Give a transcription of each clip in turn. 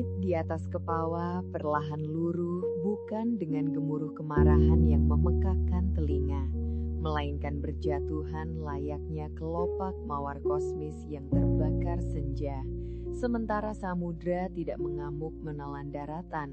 Langit di atas kepala perlahan luruh, bukan dengan gemuruh kemarahan yang memekakkan telinga, melainkan berjatuhan layaknya kelopak mawar kosmis yang terbakar senja. Sementara samudra tidak mengamuk menelan daratan,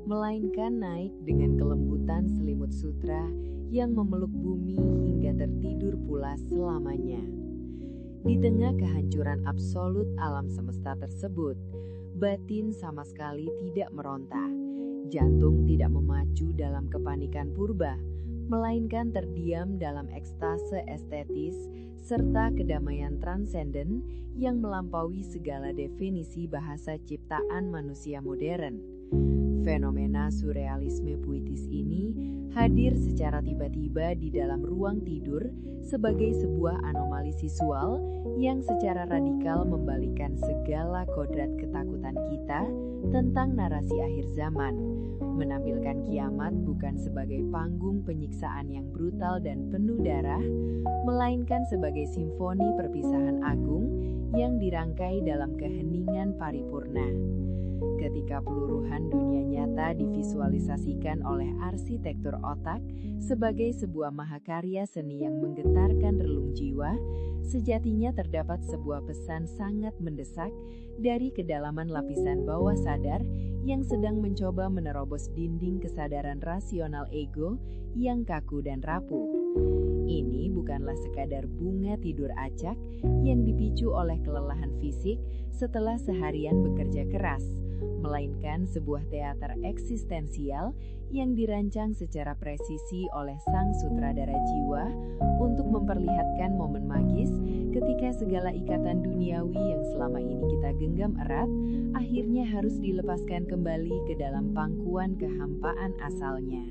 melainkan naik dengan kelembutan selimut sutra yang memeluk bumi hingga tertidur pula selamanya. Di tengah kehancuran absolut alam semesta tersebut, batin sama sekali tidak meronta, jantung tidak memacu dalam kepanikan purba, melainkan terdiam dalam ekstase estetis serta kedamaian transenden yang melampaui segala definisi bahasa ciptaan manusia modern. Fenomena surrealisme puitis ini hadir secara tiba-tiba di dalam ruang tidur sebagai sebuah anomali visual yang secara radikal membalikkan segala kodrat ketakutan kita tentang narasi akhir zaman, menampilkan kiamat bukan sebagai panggung penyiksaan yang brutal dan penuh darah, melainkan sebagai simfoni perpisahan agung yang dirangkai dalam keheningan paripurna. Ketika peluruhan dunia nyata divisualisasikan oleh arsitektur otak sebagai sebuah mahakarya seni yang menggetarkan relung jiwa, sejatinya terdapat sebuah pesan sangat mendesak dari kedalaman lapisan bawah sadar yang sedang mencoba menerobos dinding kesadaran rasional ego yang kaku dan rapuh. Ini bukanlah sekadar bunga tidur acak yang dipicu oleh kelelahan fisik setelah seharian bekerja keras, melainkan sebuah teater eksistensial yang dirancang secara presisi oleh sang sutradara jiwa untuk memperlihatkan momen magis ketika segala ikatan duniawi yang selama ini kita genggam erat akhirnya harus dilepaskan kembali ke dalam pangkuan kehampaan asalnya.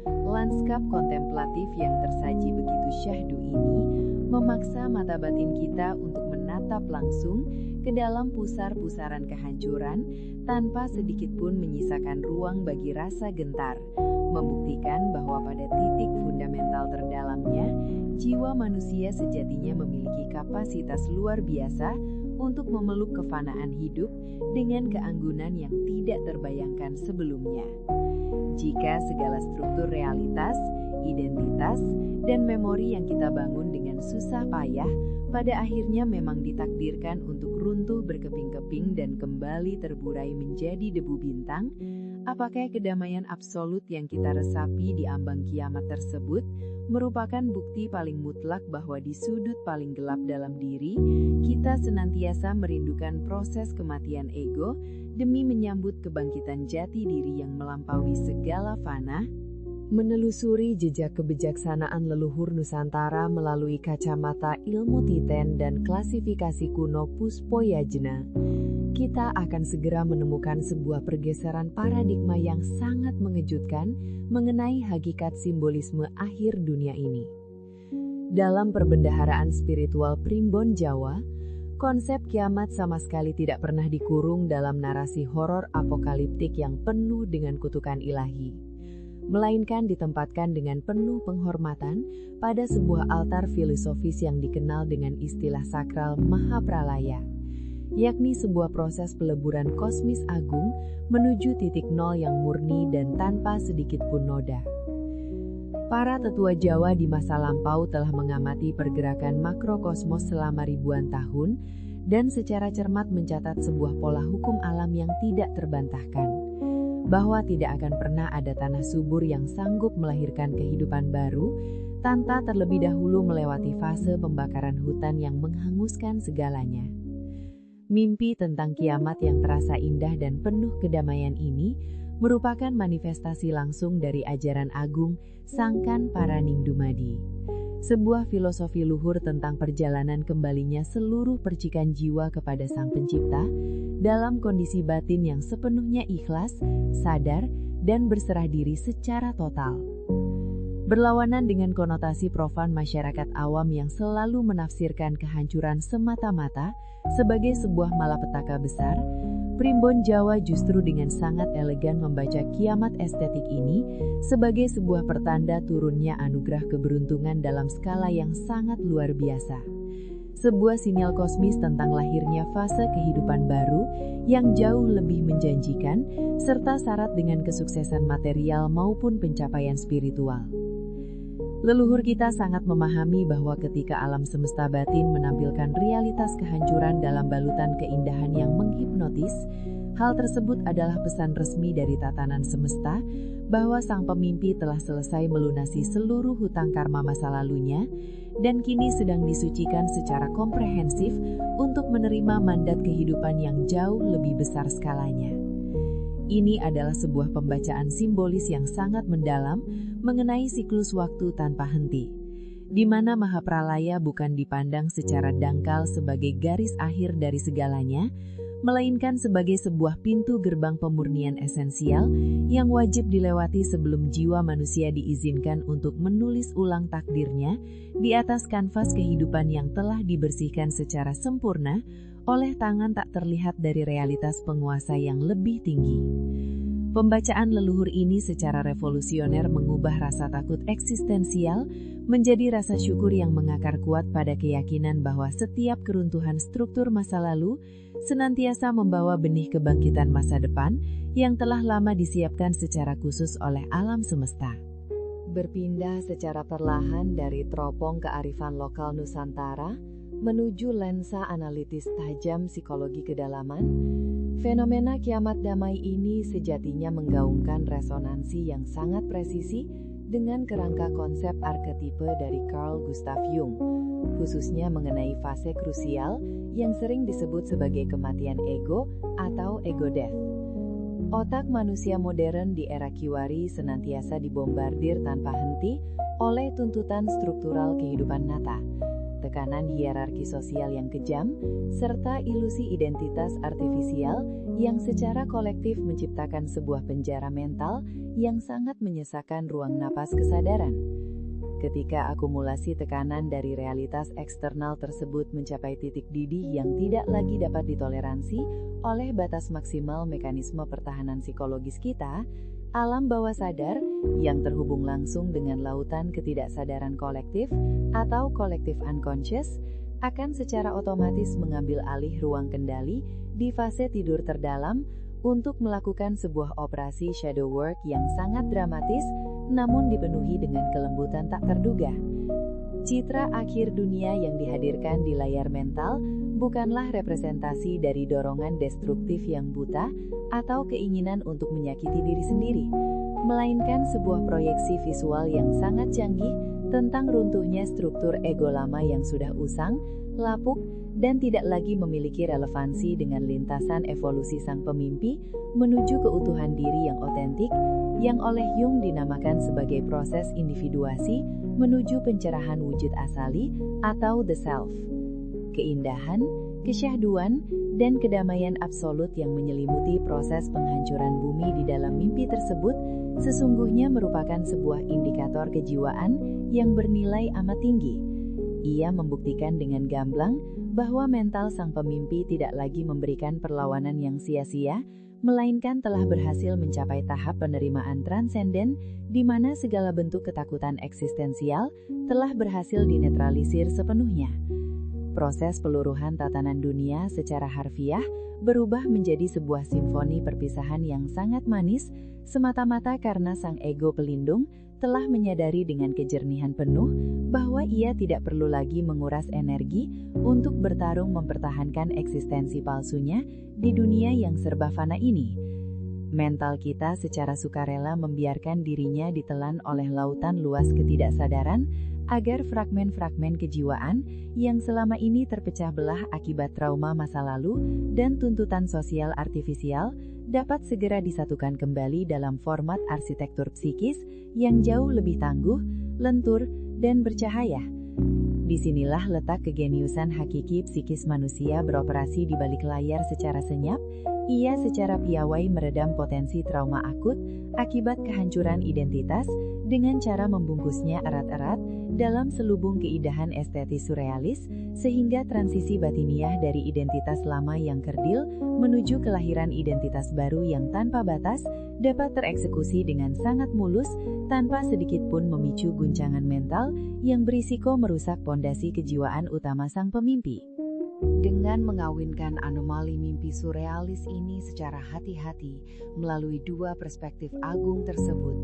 Lanskap kontemplatif yang tersaji begitu syahdu ini memaksa mata batin kita untuk menatap langsung ke dalam pusar-pusaran kehancuran tanpa sedikit pun menyisakan ruang bagi rasa gentar, membuktikan bahwa pada titik fundamental terdalamnya, jiwa manusia sejatinya memiliki kapasitas luar biasa untuk memeluk kefanaan hidup dengan keanggunan yang tidak terbayangkan sebelumnya. Jika segala struktur realitas, identitas, dan memori yang kita bangun dengan susah payah pada akhirnya memang ditakdirkan untuk runtuh berkeping-keping dan kembali terburai menjadi debu bintang, apakah kedamaian absolut yang kita resapi di ambang kiamat tersebut merupakan bukti paling mutlak bahwa di sudut paling gelap dalam diri, kita senantiasa merindukan proses kematian ego demi menyambut kebangkitan jati diri yang melampaui segala fana? Menelusuri jejak kebijaksanaan leluhur Nusantara melalui kacamata ilmu titen dan klasifikasi kuno Puspoyajna, kita akan segera menemukan sebuah pergeseran paradigma yang sangat mengejutkan mengenai hakikat simbolisme akhir dunia ini. Dalam perbendaharaan spiritual primbon Jawa, konsep kiamat sama sekali tidak pernah dikurung dalam narasi horor apokaliptik yang penuh dengan kutukan ilahi, melainkan ditempatkan dengan penuh penghormatan pada sebuah altar filosofis yang dikenal dengan istilah sakral Mahapralaya, yakni sebuah proses peleburan kosmis agung menuju titik nol yang murni dan tanpa sedikit pun noda. Para tetua Jawa di masa lampau telah mengamati pergerakan makrokosmos selama ribuan tahun dan secara cermat mencatat sebuah pola hukum alam yang tidak terbantahkan, bahwa tidak akan pernah ada tanah subur yang sanggup melahirkan kehidupan baru tanpa terlebih dahulu melewati fase pembakaran hutan yang menghanguskan segalanya. Mimpi tentang kiamat yang terasa indah dan penuh kedamaian ini merupakan manifestasi langsung dari ajaran agung Sangkan Paraningdumadi, sebuah filosofi luhur tentang perjalanan kembalinya seluruh percikan jiwa kepada Sang Pencipta dalam kondisi batin yang sepenuhnya ikhlas, sadar, dan berserah diri secara total. Berlawanan dengan konotasi profan masyarakat awam yang selalu menafsirkan kehancuran semata-mata sebagai sebuah malapetaka besar, primbon Jawa justru dengan sangat elegan membaca kiamat estetik ini sebagai sebuah pertanda turunnya anugerah keberuntungan dalam skala yang sangat luar biasa. sebuah sinyal kosmis tentang lahirnya fase kehidupan baru yang jauh lebih menjanjikan, serta syarat dengan kesuksesan material maupun pencapaian spiritual. Leluhur kita sangat memahami bahwa ketika alam semesta batin menampilkan realitas kehancuran dalam balutan keindahan yang menghipnotis, hal tersebut adalah pesan resmi dari tatanan semesta bahwa sang pemimpi telah selesai melunasi seluruh hutang karma masa lalunya dan kini sedang disucikan secara komprehensif untuk menerima mandat kehidupan yang jauh lebih besar skalanya. Ini adalah sebuah pembacaan simbolis yang sangat mendalam mengenai siklus waktu tanpa henti, di mana Mahapralaya bukan dipandang secara dangkal sebagai garis akhir dari segalanya, melainkan sebagai sebuah pintu gerbang pemurnian esensial yang wajib dilewati sebelum jiwa manusia diizinkan untuk menulis ulang takdirnya di atas kanvas kehidupan yang telah dibersihkan secara sempurna oleh tangan tak terlihat dari realitas penguasa yang lebih tinggi. Pembacaan leluhur ini secara revolusioner mengubah rasa takut eksistensial menjadi rasa syukur yang mengakar kuat pada keyakinan bahwa setiap keruntuhan struktur masa lalu senantiasa membawa benih kebangkitan masa depan yang telah lama disiapkan secara khusus oleh alam semesta. Berpindah secara perlahan dari teropong kearifan lokal Nusantara menuju lensa analitis tajam psikologi kedalaman, fenomena kiamat damai ini sejatinya menggaungkan resonansi yang sangat presisi dengan kerangka konsep arketipe dari Carl Gustav Jung, khususnya mengenai fase krusial yang sering disebut sebagai kematian ego atau ego death. Otak manusia modern di era Kiwari senantiasa dibombardir tanpa henti oleh tuntutan struktural kehidupan nyata, tekanan hierarki sosial yang kejam, serta ilusi identitas artifisial yang secara kolektif menciptakan sebuah penjara mental yang sangat menyesakan ruang napas kesadaran. Ketika akumulasi tekanan dari realitas eksternal tersebut mencapai titik didih yang tidak lagi dapat ditoleransi oleh batas maksimal mekanisme pertahanan psikologis kita, alam bawah sadar yang terhubung langsung dengan lautan ketidaksadaran kolektif atau collective unconscious akan secara otomatis mengambil alih ruang kendali di fase tidur terdalam untuk melakukan sebuah operasi shadow work yang sangat dramatis namun dipenuhi dengan kelembutan tak terduga. Citra akhir dunia yang dihadirkan di layar mental bukanlah representasi dari dorongan destruktif yang buta atau keinginan untuk menyakiti diri sendiri, melainkan sebuah proyeksi visual yang sangat canggih tentang runtuhnya struktur ego lama yang sudah usang, lapuk, dan tidak lagi memiliki relevansi dengan lintasan evolusi sang pemimpi menuju keutuhan diri yang otentik, yang oleh Jung dinamakan sebagai proses individuasi menuju pencerahan wujud asali atau the self. Keindahan, kesyahduan, dan kedamaian absolut yang menyelimuti proses penghancuran bumi di dalam mimpi tersebut sesungguhnya merupakan sebuah indikator kejiwaan yang bernilai amat tinggi. Ia membuktikan dengan gamblang bahwa mental sang pemimpi tidak lagi memberikan perlawanan yang sia-sia, melainkan telah berhasil mencapai tahap penerimaan transenden di mana segala bentuk ketakutan eksistensial telah berhasil dinetralisir sepenuhnya. Proses peluruhan tatanan dunia secara harfiah berubah menjadi sebuah simfoni perpisahan yang sangat manis semata-mata karena sang ego pelindung telah menyadari dengan kejernihan penuh bahwa ia tidak perlu lagi menguras energi untuk bertarung mempertahankan eksistensi palsunya di dunia yang serba fana ini. Mental kita secara sukarela membiarkan dirinya ditelan oleh lautan luas ketidaksadaran agar fragmen-fragmen kejiwaan yang selama ini terpecah belah akibat trauma masa lalu dan tuntutan sosial artifisial dapat segera disatukan kembali dalam format arsitektur psikis yang jauh lebih tangguh, lentur, dan bercahaya. Disinilah letak kegeniusan hakiki psikis manusia beroperasi di balik layar secara senyap. Ia secara piawai meredam potensi trauma akut akibat kehancuran identitas dengan cara membungkusnya erat-erat dalam selubung keindahan estetis surrealis, sehingga transisi batiniah dari identitas lama yang kerdil menuju kelahiran identitas baru yang tanpa batas dapat tereksekusi dengan sangat mulus tanpa sedikit pun memicu guncangan mental yang berisiko merusak pondasi kejiwaan utama sang pemimpi. Dengan mengawinkan anomali mimpi surrealis ini secara hati-hati melalui dua perspektif agung tersebut,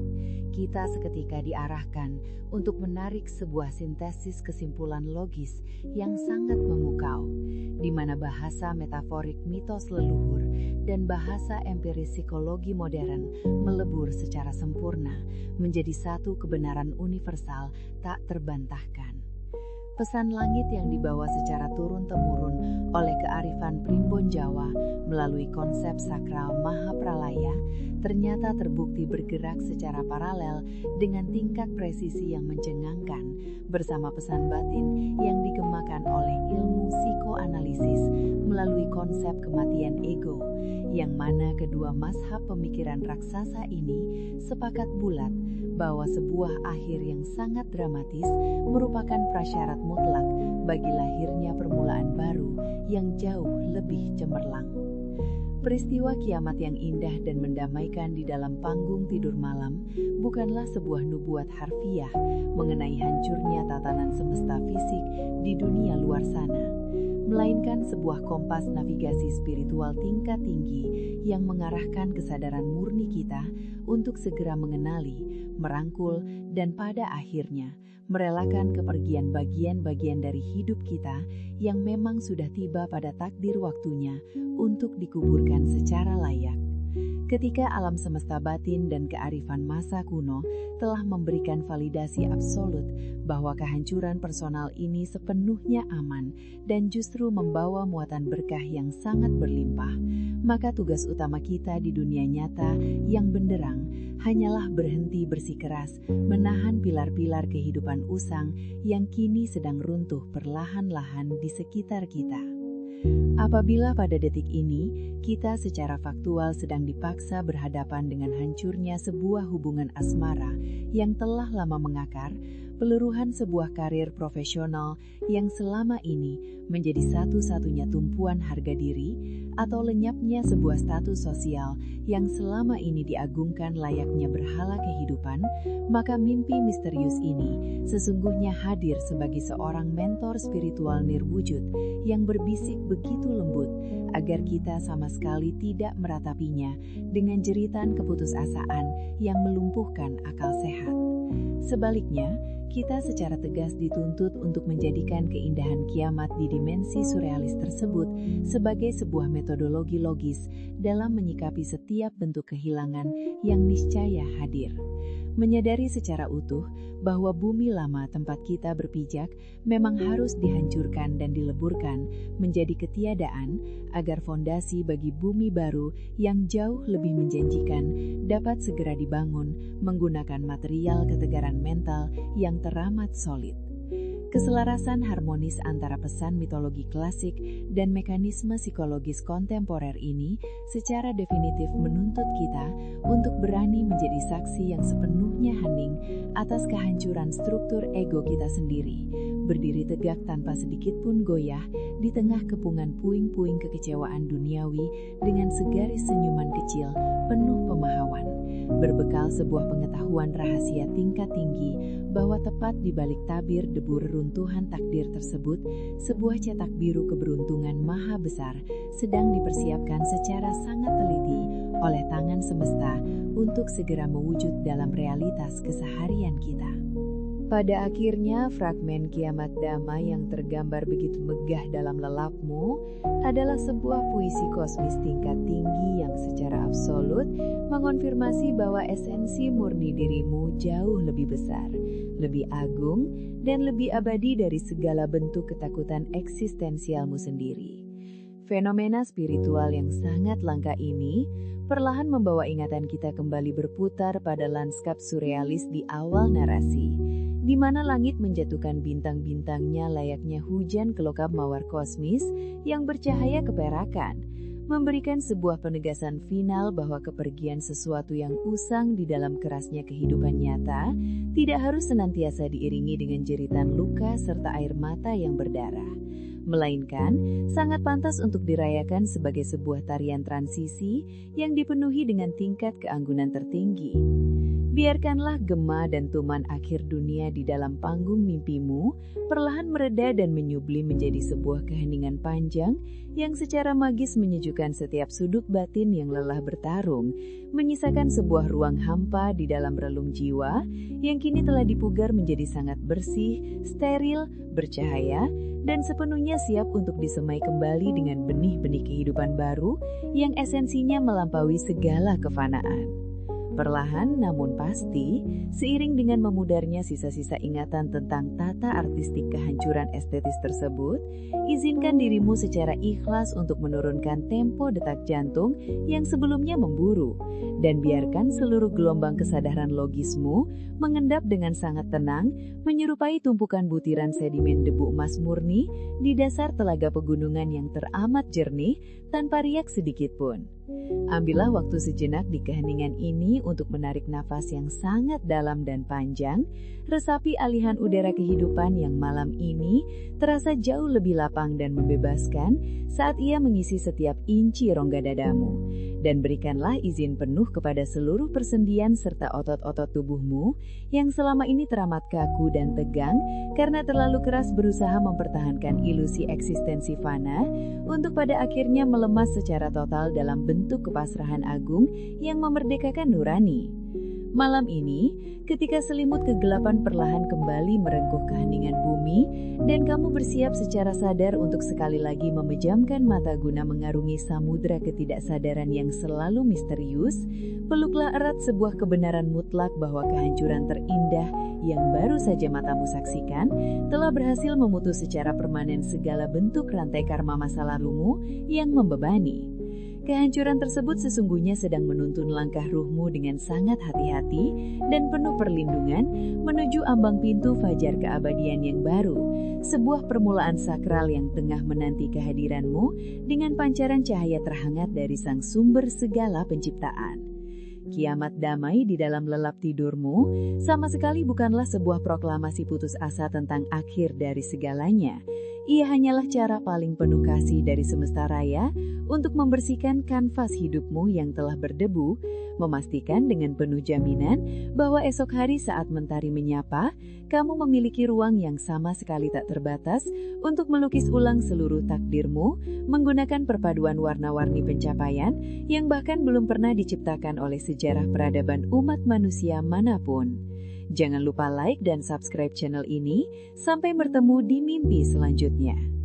kita seketika diarahkan untuk menarik sebuah sintesis kesimpulan logis yang sangat memukau, di mana bahasa metaforik mitos leluhur dan bahasa empiris psikologi modern melebur secara sempurna menjadi satu kebenaran universal tak terbantahkan. Pesan langit yang dibawa secara turun-temurun oleh kearifan primbon Jawa melalui konsep sakral Mahapralaya ternyata terbukti bergerak secara paralel dengan tingkat presisi yang mencengangkan bersama pesan batin yang digemakan oleh ilmu psikoanalisis melalui konsep kematian ego, yang mana kedua mazhab pemikiran raksasa ini sepakat bulat bahwa sebuah akhir yang sangat dramatis merupakan prasyarat mutlak bagi lahirnya permulaan baru yang jauh lebih cemerlang. Peristiwa kiamat yang indah dan mendamaikan di dalam panggung tidur malam bukanlah sebuah nubuat harfiah mengenai hancurnya tatanan semesta fisik di dunia luar sana, melainkan sebuah kompas navigasi spiritual tingkat tinggi yang mengarahkan kesadaran murni kita untuk segera mengenali, merangkul, dan pada akhirnya merelakan kepergian bagian-bagian dari hidup kita yang memang sudah tiba pada takdir waktunya untuk dikuburkan secara layak. Ketika alam semesta batin dan kearifan masa kuno telah memberikan validasi absolut bahwa kehancuran personal ini sepenuhnya aman dan justru membawa muatan berkah yang sangat berlimpah, maka tugas utama kita di dunia nyata yang benderang hanyalah berhenti bersikeras menahan pilar-pilar kehidupan usang yang kini sedang runtuh perlahan-lahan di sekitar kita. Apabila pada detik ini kita secara faktual sedang dipaksa berhadapan dengan hancurnya sebuah hubungan asmara yang telah lama mengakar, peluruhan sebuah karir profesional yang selama ini menjadi satu-satunya tumpuan harga diri, atau lenyapnya sebuah status sosial yang selama ini diagungkan layaknya berhala kehidupan, maka mimpi misterius ini sesungguhnya hadir sebagai seorang mentor spiritual nirwujud yang berbisik begitu lembut agar kita sama sekali tidak meratapinya dengan jeritan keputusasaan yang melumpuhkan akal sehat. Sebaliknya, kita secara tegas dituntut untuk menjadikan keindahan kiamat di dimensi surrealis tersebut sebagai sebuah metodologi logis dalam menyikapi setiap bentuk kehilangan yang niscaya hadir. Menyadari secara utuh bahwa bumi lama tempat kita berpijak memang harus dihancurkan dan dileburkan menjadi ketiadaan agar fondasi bagi bumi baru yang jauh lebih menjanjikan dapat segera dibangun menggunakan material ketegaran mental yang teramat solid. Keselarasan harmonis antara pesan mitologi klasik dan mekanisme psikologis kontemporer ini secara definitif menuntut kita untuk berani menjadi saksi yang sepenuhnya hening atas kehancuran struktur ego kita sendiri, berdiri tegak tanpa sedikit pun goyah di tengah kepungan puing-puing kekecewaan duniawi dengan segaris senyuman kecil penuh pemahaman, berbekal sebuah pengetahuan rahasia tingkat tinggi bahwa tepat di balik tabir debu reruntuhan takdir tersebut, sebuah cetak biru keberuntungan maha besar sedang dipersiapkan secara sangat teliti oleh tangan semesta untuk segera mewujud dalam realitas keseharian kita. Pada akhirnya, fragmen kiamat damai yang tergambar begitu megah dalam lelapmu adalah sebuah puisi kosmis tingkat tinggi yang secara absolut mengonfirmasi bahwa esensi murni dirimu jauh lebih besar, lebih agung, dan lebih abadi dari segala bentuk ketakutan eksistensialmu sendiri. Fenomena spiritual yang sangat langka ini perlahan membawa ingatan kita kembali berputar pada lanskap surrealis di awal narasi, di mana langit menjatuhkan bintang-bintangnya layaknya hujan kelokap mawar kosmis yang bercahaya keperakan, memberikan sebuah penegasan final bahwa kepergian sesuatu yang usang di dalam kerasnya kehidupan nyata tidak harus senantiasa diiringi dengan jeritan luka serta air mata yang berdarah, melainkan sangat pantas untuk dirayakan sebagai sebuah tarian transisi yang dipenuhi dengan tingkat keanggunan tertinggi. Biarkanlah gema dan tuman akhir dunia di dalam panggung mimpimu perlahan mereda dan menyublim menjadi sebuah keheningan panjang yang secara magis menyejukkan setiap sudut batin yang lelah bertarung, menyisakan sebuah ruang hampa di dalam relung jiwa yang kini telah dipugar menjadi sangat bersih, steril, bercahaya, dan sepenuhnya siap untuk disemai kembali dengan benih-benih kehidupan baru yang esensinya melampaui segala kefanaan. Perlahan namun pasti, seiring dengan memudarnya sisa-sisa ingatan tentang tata artistik kehancuran estetis tersebut, izinkan dirimu secara ikhlas untuk menurunkan tempo detak jantung yang sebelumnya memburu, dan biarkan seluruh gelombang kesadaran logismu mengendap dengan sangat tenang, menyerupai tumpukan butiran sedimen debu emas murni di dasar telaga pegunungan yang teramat jernih tanpa riak sedikit pun. Ambillah waktu sejenak di keheningan ini untuk menarik nafas yang sangat dalam dan panjang, resapi alihan udara kehidupan yang malam ini terasa jauh lebih lapang dan membebaskan saat ia mengisi setiap inci rongga dadamu. Dan berikanlah izin penuh kepada seluruh persendian serta otot-otot tubuhmu yang selama ini teramat kaku dan tegang karena terlalu keras berusaha mempertahankan ilusi eksistensi fana untuk pada akhirnya melemas secara total dalam bentuk kepasrahan agung yang memerdekakan nurani. Malam ini, ketika selimut kegelapan perlahan kembali merengkuh keheningan bumi dan kamu bersiap secara sadar untuk sekali lagi memejamkan mata guna mengarungi samudra ketidaksadaran yang selalu misterius, peluklah erat sebuah kebenaran mutlak bahwa kehancuran terindah yang baru saja matamu saksikan telah berhasil memutus secara permanen segala bentuk rantai karma masa lalumu yang membebani. Kehancuran tersebut sesungguhnya sedang menuntun langkah ruhmu dengan sangat hati-hati dan penuh perlindungan menuju ambang pintu fajar keabadian yang baru, sebuah permulaan sakral yang tengah menanti kehadiranmu dengan pancaran cahaya terhangat dari sang sumber segala penciptaan. Kiamat damai di dalam lelap tidurmu sama sekali bukanlah sebuah proklamasi putus asa tentang akhir dari segalanya. Ia hanyalah cara paling penuh kasih dari semesta raya untuk membersihkan kanvas hidupmu yang telah berdebu, memastikan dengan penuh jaminan bahwa esok hari saat mentari menyapa, kamu memiliki ruang yang sama sekali tak terbatas untuk melukis ulang seluruh takdirmu menggunakan perpaduan warna-warni pencapaian yang bahkan belum pernah diciptakan oleh sejarah peradaban umat manusia manapun. Jangan lupa like dan subscribe channel ini. Sampai bertemu di mimpi selanjutnya.